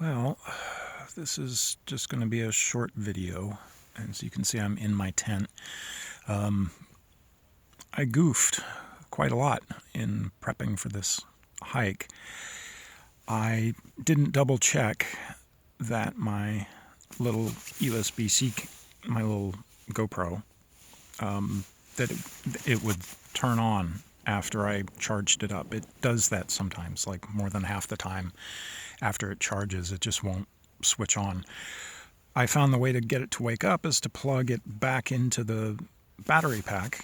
Well, this is just going to be a short video. As you can see, I'm in my tent. I goofed quite a lot in prepping for this hike. I didn't double check that my little USB-C, my little GoPro, that it would turn on after I charged it up. It does that sometimes, like more than half the time. After it charges, it just won't switch on. I found the way to get it to wake up is to plug it back into the battery pack,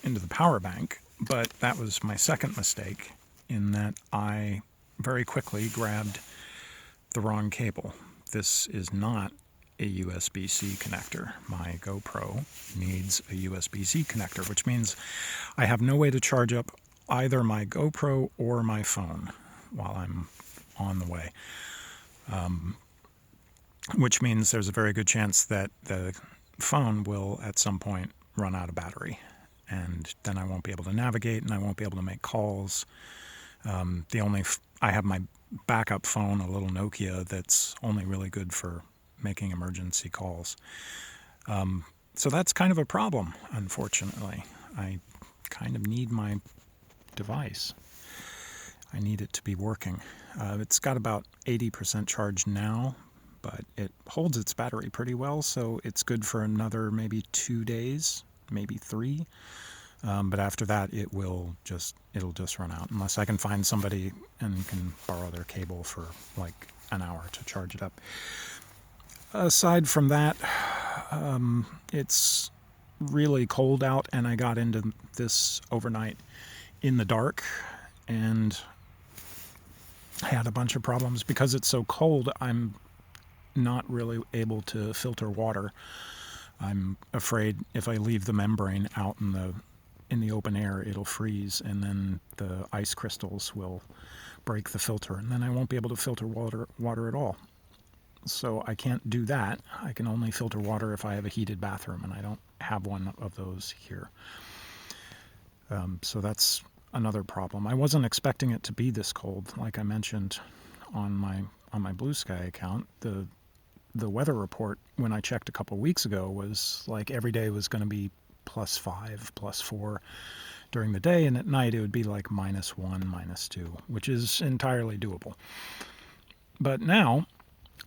into the power bank, but that was my second mistake in that I very quickly grabbed the wrong cable. This is not a USB-C connector. My GoPro needs a USB-C connector, which means I have no way to charge up either my GoPro or my phone while I'm on the way. Which means there's a very good chance that the phone will at some point run out of battery, and then I won't be able to navigate and I won't be able to make calls. I have my backup phone, a little Nokia, that's only really good for making emergency calls. So that's kind of a problem, unfortunately. I kind of need my device. I need it to be working. It's got about 80% charge now, but it holds its battery pretty well, so it's good for another maybe 2 days, maybe 3. But after that, it'll just run out unless I can find somebody and can borrow their cable for like an hour to charge it up. Aside from that, it's really cold out, and I got into this overnight in the dark, and I had a bunch of problems because it's so cold. I'm not really able to filter water. I'm afraid if I leave the membrane out in the open air, it'll freeze, and then the ice crystals will break the filter, and then I won't be able to filter water at all. So I can't do that. I can only filter water if I have a heated bathroom, and I don't have one of those here. So that's another problem. I wasn't expecting it to be this cold. Like I mentioned on my Blue Sky account, the weather report when I checked a couple weeks ago was like every day was going to be +5, +4 during the day, and at night it would be like -1, -2, which is entirely doable. But now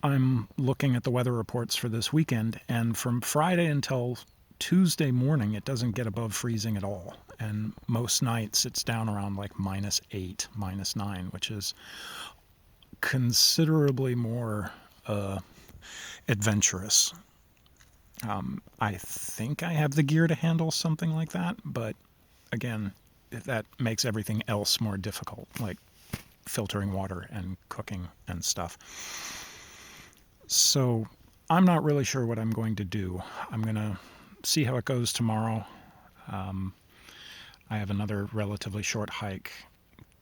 I'm looking at the weather reports for this weekend, and from Friday until Tuesday morning it doesn't get above freezing at all, and most nights it's down around like -8, -9, which is considerably more adventurous. I think I have the gear to handle something like that, but again, that makes everything else more difficult, like filtering water and cooking and stuff. So I'm not really sure what I'm going to do. I'm going to see how it goes tomorrow. I have another relatively short hike,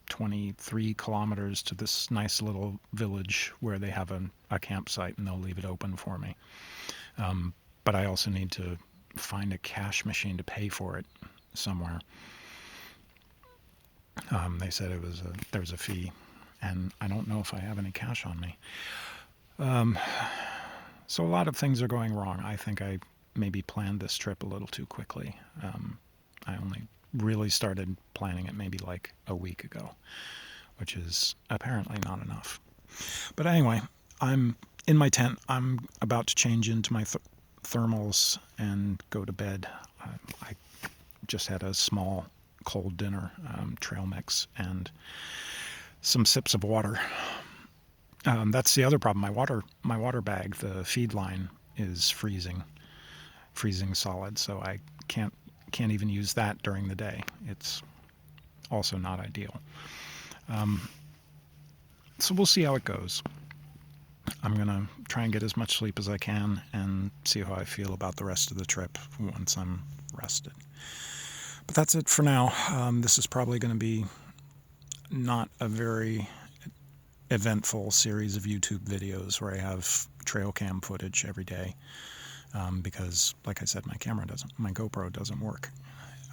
23 kilometers to this nice little village where they have a campsite, and they'll leave it open for me. But I also need to find a cash machine to pay for it somewhere. They said there was a fee, and I don't know if I have any cash on me. So a lot of things are going wrong. I think I maybe planned this trip a little too quickly. I only really started planning it maybe like a week ago, which is apparently not enough. But anyway, I'm in my tent. I'm about to change into my thermals and go to bed. I just had a small cold dinner, trail mix, and some sips of water. That's the other problem. My water bag, the feed line, is freezing solid, so I can't even use that during the day. It's also not ideal. So we'll see how it goes. I'm going to try and get as much sleep as I can and see how I feel about the rest of the trip once I'm rested. But that's it for now. This is probably going to be not a very eventful series of YouTube videos where I have trail cam footage every day, because, like I said, my GoPro doesn't work.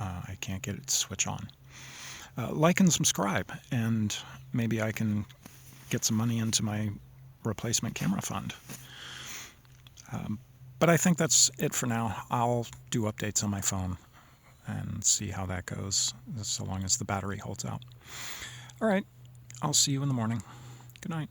I can't get it to switch on. Like and subscribe, and maybe I can get some money into my replacement camera fund. But I think that's it for now. I'll do updates on my phone and see how that goes, so long as the battery holds out. All right, I'll see you in the morning. Good night.